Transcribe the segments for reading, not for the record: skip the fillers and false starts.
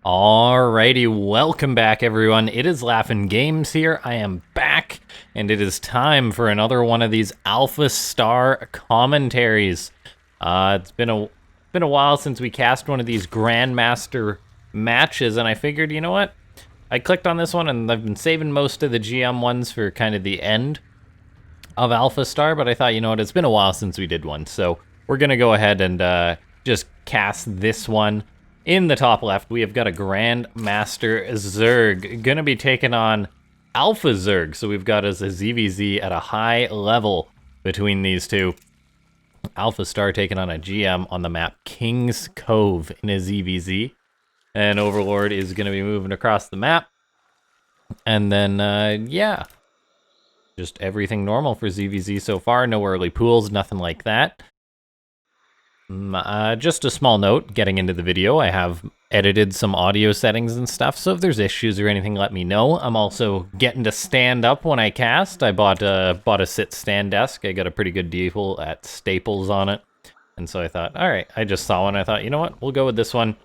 Alrighty, welcome back everyone. It is LaughNgamez here. I am back, and it is time for another one of these AlphaStar commentaries. It's been a while since we cast one of these Grandmaster matches, and I figured, you know what? I clicked on this one, and I've been saving most of the GM ones for kind of the end of AlphaStar, but I thought, you know what? It's been a while since we did one, so we're gonna go ahead and just cast this one. In the top left, we have got a Grandmaster Zerg, gonna be taking on Alpha Zerg. So we've got us a ZVZ at a high level between these two. AlphaStar taking on a GM on the map King's Cove in a ZVZ. And Overlord is gonna be moving across the map. And then, yeah. Just everything normal for ZVZ so far. No early pools, nothing like that. Just a small note, getting into the video, I have edited some audio settings and stuff, so if there's issues or anything, let me know. I'm also getting to stand up when I cast. I bought a sit-stand desk. I got a pretty good deal at Staples on it, and so I thought, alright, I just saw one, I thought, you know what, we'll go with this one.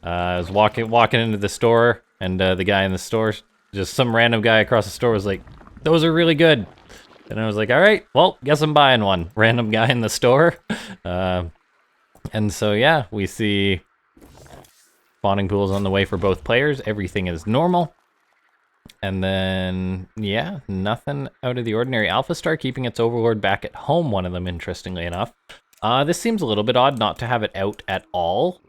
I was walking into the store, and the guy in the store, just some random guy across the store was like, those are really good. And I was like, alright, well, guess I'm buying one. Random guy in the store. And so, yeah, we see spawning pools on the way for both players. Everything is normal. And then, yeah, nothing out of the ordinary. AlphaStar keeping its Overlord back at home, one of them, interestingly enough. This seems a little bit odd not to have it out at all.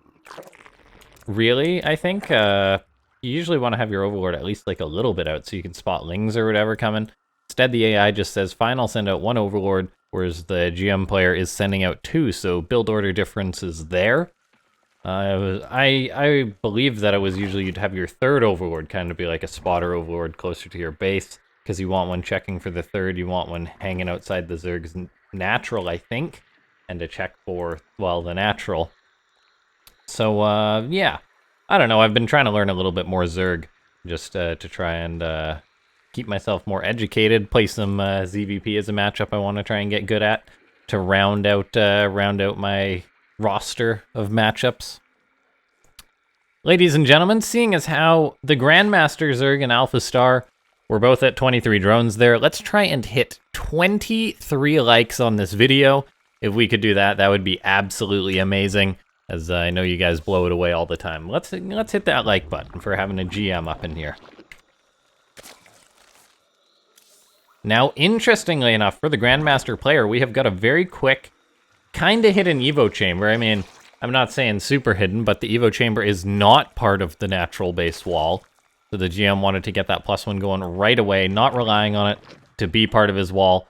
Really, I think. You usually want to have your Overlord at least like a little bit out so you can spot lings or whatever coming. Instead, the AI just says, fine, I'll send out one Overlord, whereas the GM player is sending out two, so build order difference is there. I believe that it was usually you'd have your third Overlord kind of be like a spotter Overlord closer to your base, because you want one checking for the third, you want one hanging outside the Zerg's natural, I think, and to check for, well, the natural. So, yeah. I don't know, I've been trying to learn a little bit more Zerg, just to try and keep myself more educated, play some ZVP as a matchup I want to try and get good at to round out my roster of matchups. Ladies and gentlemen, seeing as how the Grandmaster Zerg and AlphaStar were both at 23 drones there, let's try and hit 23 likes on this video. If we could do that, that would be absolutely amazing, as I know you guys blow it away all the time. Let's hit that like button for having a GM up in here. Now, interestingly enough, for the Grandmaster player, we have got a very quick, kind of hidden Evo chamber. I mean, I'm not saying super hidden, but the Evo chamber is not part of the natural base wall. So the GM wanted to get that +1 going right away, not relying on it to be part of his wall.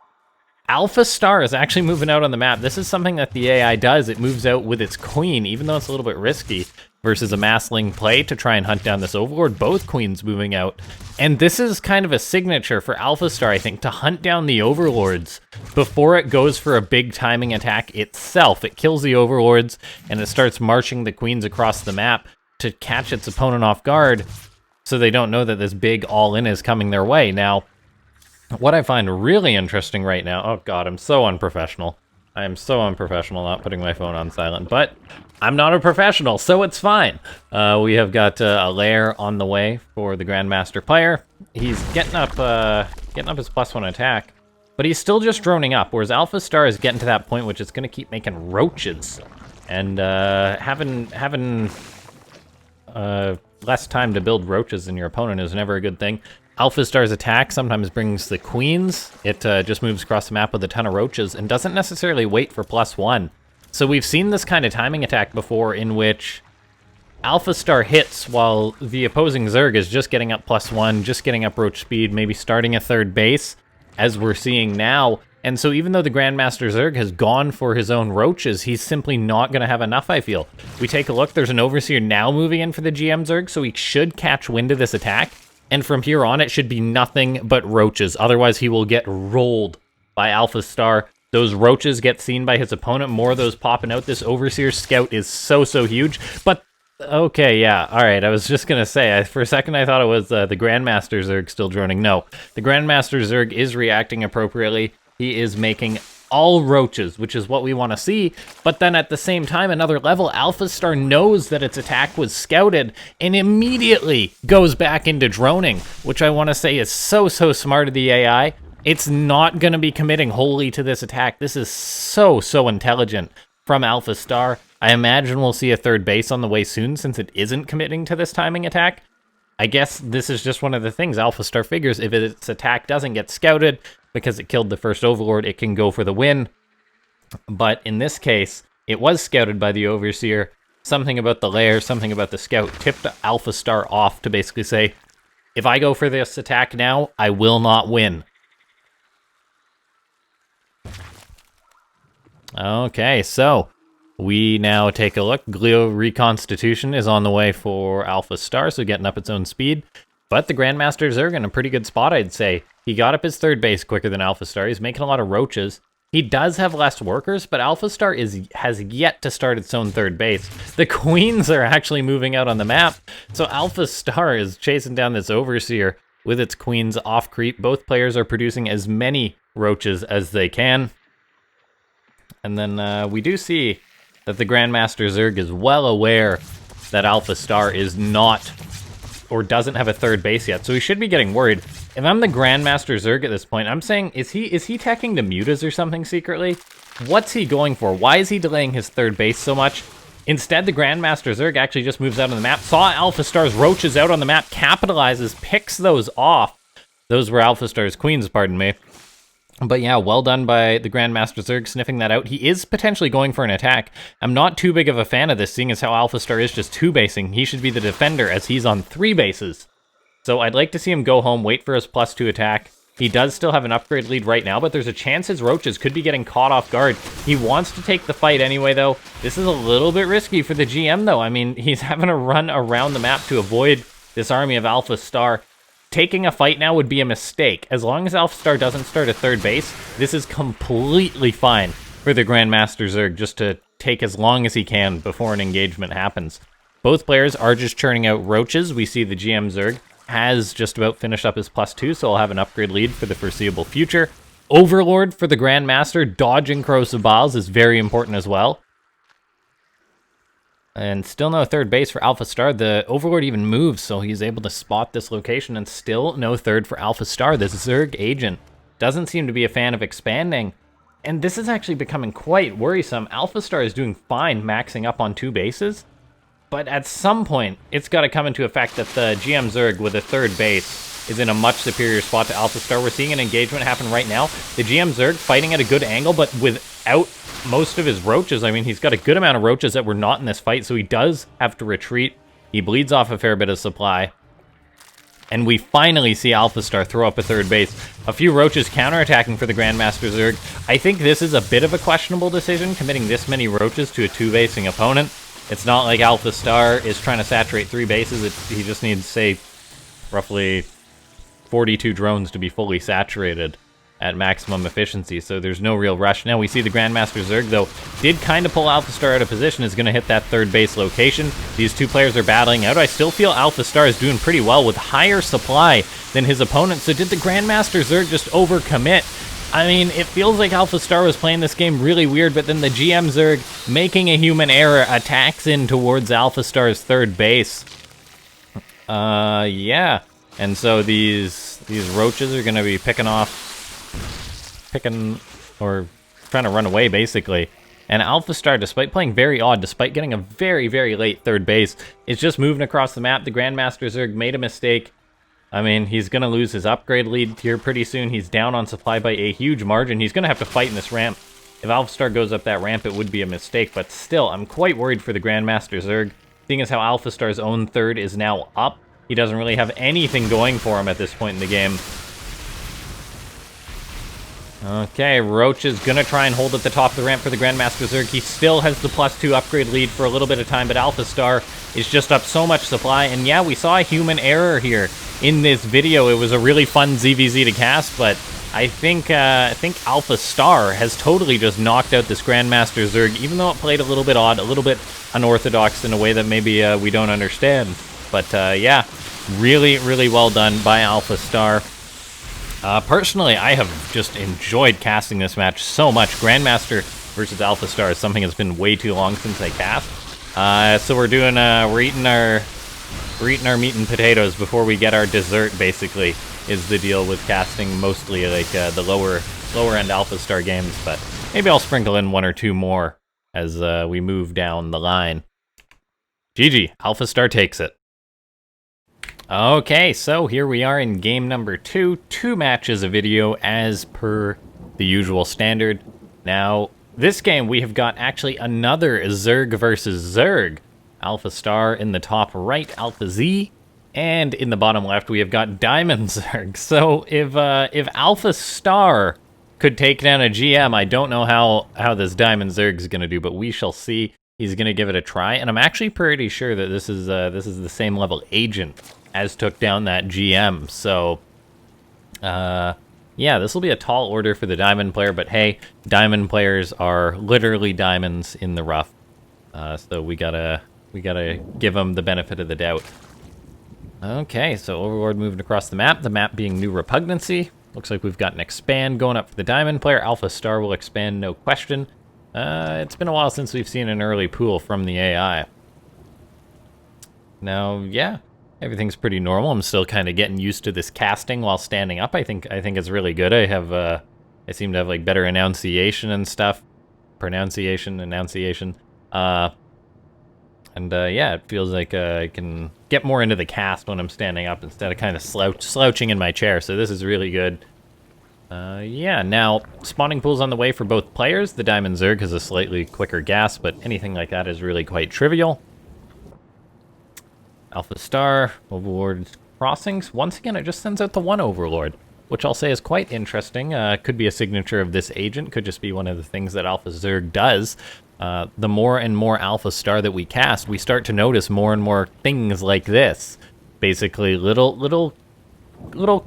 AlphaStar is actually moving out on the map. This is something that the AI does. It moves out with its queen, even though it's a little bit risky versus a massling play to try and hunt down this Overlord. Both queens moving out. And this is kind of a signature for AlphaStar, I think, to hunt down the Overlords before it goes for a big timing attack itself. It kills the Overlords, and it starts marching the queens across the map to catch its opponent off guard so they don't know that this big all-in is coming their way. Now, what I find really interesting right now... Oh god, I'm so unprofessional. I am so unprofessional not putting my phone on silent, but I'm not a professional, so it's fine. We have got a lair on the way for the Grandmaster player. He's getting up his +1 attack, but he's still just droning up, whereas AlphaStar is getting to that point which it's going to keep making roaches. And having less time to build roaches than your opponent is never a good thing. AlphaStar's attack sometimes brings the queens. It just moves across the map with a ton of roaches and doesn't necessarily wait for +1. So we've seen this kind of timing attack before in which AlphaStar hits while the opposing Zerg is just getting up +1, just getting up roach speed, maybe starting a third base, as we're seeing now. And so even though the Grandmaster Zerg has gone for his own roaches, he's simply not going to have enough, I feel. We take a look, there's an Overseer now moving in for the GM Zerg, so he should catch wind of this attack. And from here on, it should be nothing but roaches. Otherwise, he will get rolled by AlphaStar. Those roaches get seen by his opponent. More of those popping out. This Overseer Scout is so huge. But, okay, yeah, all right. I was just going to say, for a second, I thought it was the Grandmaster Zerg still droning. No, the Grandmaster Zerg is reacting appropriately. He is making all roaches, which is what we want to see. But then at the same time, another level, AlphaStar knows that its attack was scouted and immediately goes back into droning, which I want to say is so smart of the AI. It's not going to be committing wholly to this attack. This is so intelligent from AlphaStar. I imagine we'll see a third base on the way soon since it isn't committing to this timing attack. I guess this is just one of the things AlphaStar figures. If its attack doesn't get scouted because it killed the first Overlord, it can go for the win. But in this case, it was scouted by the Overseer. Something about the lair, something about the scout tipped AlphaStar off to basically say, if I go for this attack now, I will not win. Okay, so we now take a look. Glio Reconstitution is on the way for AlphaStar, so getting up its own speed. But the Grandmaster Zerg in a pretty good spot, I'd say. He got up his third base quicker than AlphaStar. He's making a lot of roaches. He does have less workers, but AlphaStar has yet to start its own third base. The Queens are actually moving out on the map, so AlphaStar is chasing down this Overseer with its Queens off creep. Both players are producing as many roaches as they can. And then we do see that the Grandmaster Zerg is well aware that AlphaStar is not, or doesn't have a third base yet, so he should be getting worried. If I'm the Grandmaster Zerg at this point, I'm saying, is he teching the mutas or something secretly? What's he going for? Why is he delaying his third base so much? Instead, the Grandmaster Zerg actually just moves out on the map, saw AlphaStar's roaches out on the map, capitalizes, picks those off. Those were AlphaStar's queens, pardon me. But yeah, well done by the Grandmaster Zerg sniffing that out. He is potentially going for an attack. I'm not too big of a fan of this, seeing as how AlphaStar is just 2-basing. He should be the defender, as he's on 3 bases. So I'd like to see him go home, wait for his +2 attack. He does still have an upgrade lead right now, but there's a chance his roaches could be getting caught off guard. He wants to take the fight anyway, though. This is a little bit risky for the GM, though. I mean, he's having to run around the map to avoid this army of AlphaStar. Taking a fight now would be a mistake. As long as AlphaStar doesn't start a third base, this is completely fine for the Grandmaster Zerg just to take as long as he can before an engagement happens. Both players are just churning out roaches. We see the GM Zerg has just about finished up his +2, so he'll have an upgrade lead for the foreseeable future. Overlord for the Grandmaster, dodging Corrosive Biles is very important as well. And still no third base for AlphaStar. The Overlord even moves, so he's able to spot this location, and still no third for AlphaStar. This Zerg agent doesn't seem to be a fan of expanding, and this is actually becoming quite worrisome. AlphaStar is doing fine maxing up on 2 bases, but at some point, it's got to come into effect that the GM Zerg with a third base is in a much superior spot to AlphaStar. We're seeing an engagement happen right now. The GM Zerg fighting at a good angle, but without most of his roaches. I mean, he's got a good amount of roaches that were not in this fight, so he does have to retreat. He bleeds off a fair bit of supply. And we finally see AlphaStar throw up a third base. A few roaches counterattacking for the Grandmaster Zerg. I think this is a bit of a questionable decision, committing this many roaches to a 2-basing opponent. It's not like AlphaStar is trying to saturate 3 bases. He just needs, say, roughly 42 drones to be fully saturated at maximum efficiency, so there's no real rush. Now we see the Grandmaster Zerg, though, did kind of pull AlphaStar out of position, is going to hit that third base location. These two players are battling out. I still feel AlphaStar is doing pretty well with higher supply than his opponent, so did the Grandmaster Zerg just overcommit? I mean, it feels like AlphaStar was playing this game really weird, but then the GM Zerg, making a human error, attacks in towards AlphaStar's third base. Yeah. And so these roaches are going to be picking or trying to run away, basically. And AlphaStar, despite playing very odd, despite getting a very, very late third base, is just moving across the map. The Grandmaster Zerg made a mistake. I mean, he's going to lose his upgrade lead here pretty soon. He's down on supply by a huge margin. He's going to have to fight in this ramp. If AlphaStar goes up that ramp, it would be a mistake. But still, I'm quite worried for the Grandmaster Zerg, seeing as how AlphaStar's own third is now up. He doesn't really have anything going for him at this point in the game. Okay, Roach is going to try and hold at the top of the ramp for the Grandmaster Zerg. He still has the +2 upgrade lead for a little bit of time, but AlphaStar is just up so much supply. And yeah, we saw a human error here in this video. It was a really fun ZVZ to cast, but I think AlphaStar has totally just knocked out this Grandmaster Zerg, even though it played a little bit odd, a little bit unorthodox in a way that maybe we don't understand. But yeah, really, really well done by AlphaStar. Personally, I have just enjoyed casting this match so much. Grandmaster versus AlphaStar is something that's been way too long since I cast. So we're doing, we're eating our meat and potatoes before we get our dessert, basically, is the deal with casting mostly like the lower end AlphaStar games, but maybe I'll sprinkle in one or two more as we move down the line. GG, AlphaStar takes it. Okay, so here we are in game number 2. 2 matches a video as per the usual standard. Now, this game we have got actually another Zerg versus Zerg. AlphaStar in the top right, AlphaZ, and in the bottom left we have got Diamond Zerg. So if AlphaStar could take down a GM, I don't know how this Diamond Zerg is going to do, but we shall see. He's going to give it a try, and I'm actually pretty sure that this is the same level agent as took down that GM. So, yeah, this will be a tall order for the Diamond player, but hey, Diamond players are literally diamonds in the rough. So we gotta give them the benefit of the doubt. Okay, so Overlord moving across the map being New Repugnancy. Looks like we've got an expand going up for the Diamond player. AlphaStar will expand, no question. It's been a while since we've seen an early pool from the AI. Now, yeah, everything's pretty normal. I'm still kind of getting used to this casting while standing up. I think it's really good. I seem to have like better enunciation and stuff. Enunciation. Yeah, it feels like I can get more into the cast when I'm standing up instead of kind of slouching in my chair. So this is really good. Yeah, now, spawning pool's on the way for both players. The Diamond Zerg has a slightly quicker gas, but anything like that is really quite trivial. AlphaStar, Overlord Crossings. Once again, it just sends out the one Overlord, which I'll say is quite interesting. Could be a signature of this agent, could just be one of the things that Alpha Zerg does. The more and more AlphaStar that we cast, we start to notice more and more things like this. Basically, little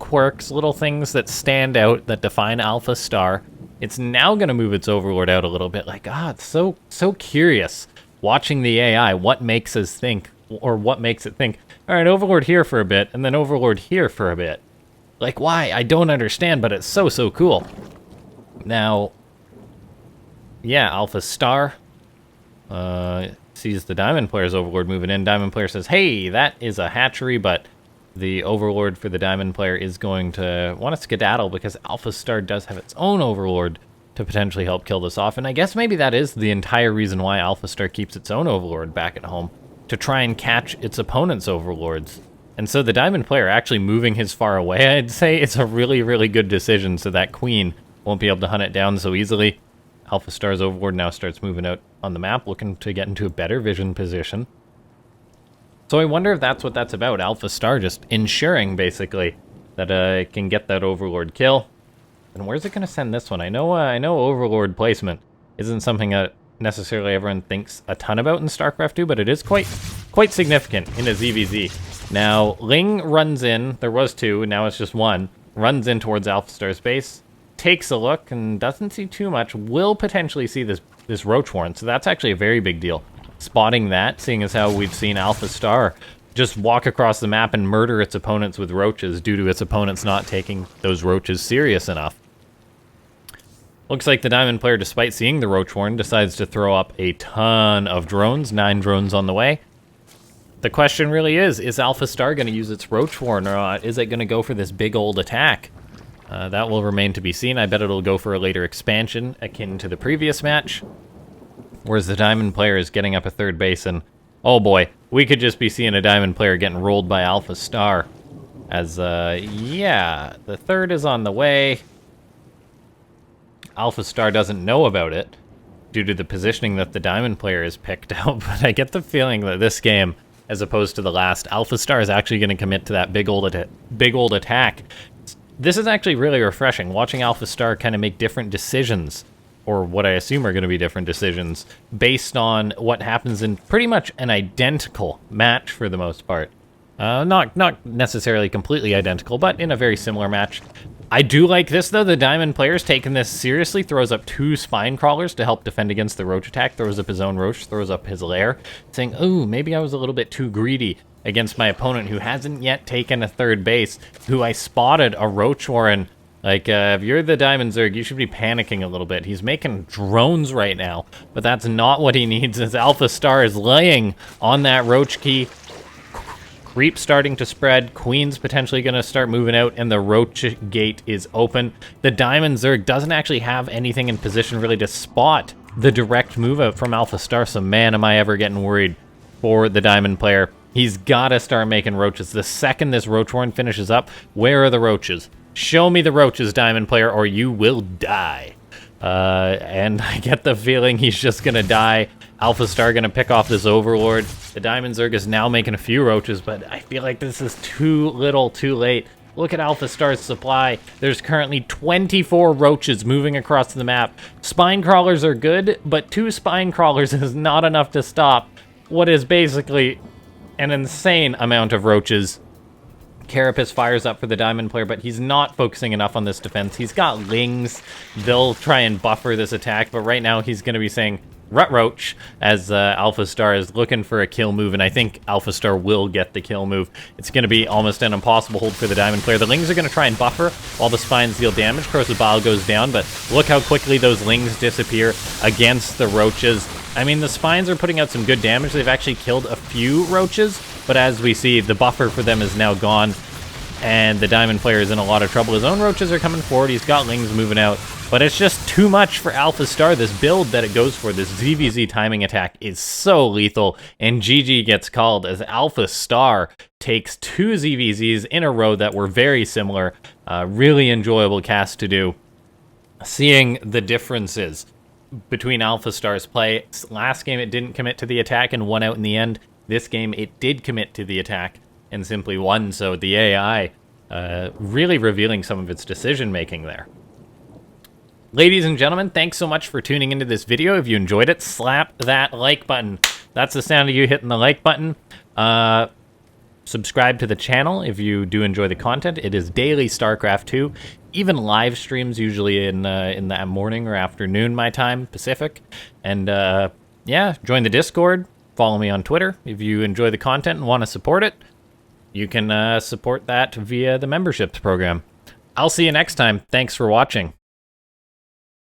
quirks, little things that stand out that define AlphaStar. It's now going to move its Overlord out a little bit. Like, it's so curious watching the AI. What makes us think, or what makes it think, all right, Overlord here for a bit, and then Overlord here for a bit. Like, why? I don't understand, but it's so cool. Now, yeah, AlphaStar sees the Diamond player's Overlord moving in. Diamond player says, hey, that is a hatchery, but the Overlord for the Diamond player is going to want to skedaddle because AlphaStar does have its own Overlord to potentially help kill this off. And I guess maybe that is the entire reason why AlphaStar keeps its own Overlord back at home, to try and catch its opponent's Overlords. And so the Diamond player actually moving his far away, I'd say it's a really good decision, so that Queen won't be able to hunt it down so easily. AlphaStar's Overlord now starts moving out on the map, looking to get into a better vision position. So I wonder if that's what that's about. AlphaStar just ensuring, basically, that it can get that Overlord kill. And where's it going to send this one? I know Overlord placement isn't something that necessarily everyone thinks a ton about in Starcraft 2, but it is quite significant in a ZVZ. Now, Ling runs in. There was 2, now it's just 1. Runs in towards AlphaStar's base, takes a look, and doesn't see too much. Will potentially see this Roach Warren, so that's actually a very big deal. Spotting that, seeing as how we've seen AlphaStar just walk across the map and murder its opponents with roaches due to its opponents not taking those roaches serious enough. Looks like the Diamond player, despite seeing the Roach Warren, decides to throw up a ton of drones, 9 drones on the way. The question really is AlphaStar going to use its Roach Warren or not? Is it going to go for this big old attack? That will remain to be seen. I bet it'll go for a later expansion akin to the previous match. Whereas the Diamond player is getting up a third base, and oh boy, we could just be seeing a Diamond player getting rolled by AlphaStar. As, yeah, the third is on the way. AlphaStar doesn't know about it due to the positioning that the Diamond player has picked out, but I get the feeling that this game, as opposed to the last, AlphaStar is actually going to commit to that big old attack. This is actually really refreshing, watching AlphaStar kind of make different decisions, or what I assume are going to be different decisions, based on what happens in pretty much an identical match for the most part. Not necessarily completely identical, but in a very similar match. I do like this, though. The Diamond player's taking this seriously, throws up 2 spine crawlers to help defend against the roach attack, throws up his own roach, throws up his lair, saying, ooh, maybe I was a little bit too greedy against my opponent who hasn't yet taken a third base, who I spotted a Roach Warren Like, if you're the Diamond Zerg, you should be panicking a little bit. He's making drones right now, but that's not what he needs, as AlphaStar is laying on that Roach Key. Creep starting to spread, Queen's potentially going to start moving out, and the Roach Gate is open. The Diamond Zerg doesn't actually have anything in position really to spot the direct move out from AlphaStar, so man, am I ever getting worried for the Diamond player. He's got to start making roaches. The second this Roach Horn finishes up, where are the roaches? Show me the roaches, Diamond player, or you will die. And I get the feeling he's just going to die. AlphaStar going to pick off this Overlord. The Diamond Zerg is now making a few roaches, but I feel like this is too little, too late. Look at AlphaStar's supply. There's currently 24 roaches moving across the map. Spine crawlers are good, but 2 spine crawlers is not enough to stop what is basically an insane amount of roaches. Carapace fires up for the Diamond player, but he's not focusing enough on this defense. He's got Lings. They'll try and buffer this attack, but right now he's going to be saying Rut Roach as AlphaStar is looking for a kill move, and I think AlphaStar will get the kill move. It's going to be almost an impossible hold for the Diamond player. The Lings are going to try and buffer while the Spines deal damage. Crow's Bile goes down, but look how quickly those Lings disappear against the Roaches. I mean, the Spines are putting out some good damage. They've actually killed a few Roaches, but as we see, the buffer for them is now gone, and the Diamond player is in a lot of trouble. His own Roaches are coming forward. He's got Lings moving out, but it's just too much for AlphaStar. This build that it goes for, this ZVZ timing attack, is so lethal, and GG gets called as AlphaStar takes 2 ZVZs in a row that were very similar. Really enjoyable cast to do. Seeing the differences between AlphaStar's play. Last game it didn't commit to the attack and won out in the end. This game it did commit to the attack and simply won, so the AI really revealing some of its decision making there. Ladies and gentlemen, thanks so much for tuning into this video. If you enjoyed it, slap that like button. That's the sound of you hitting the like button. Subscribe to the channel if you do enjoy the content. It is daily Starcraft 2, even live streams, usually in the morning or afternoon my time, Pacific. And yeah, join the Discord. Follow me on Twitter. If you enjoy the content and want to support it, you can support that via the memberships program. I'll see you next time. Thanks for watching.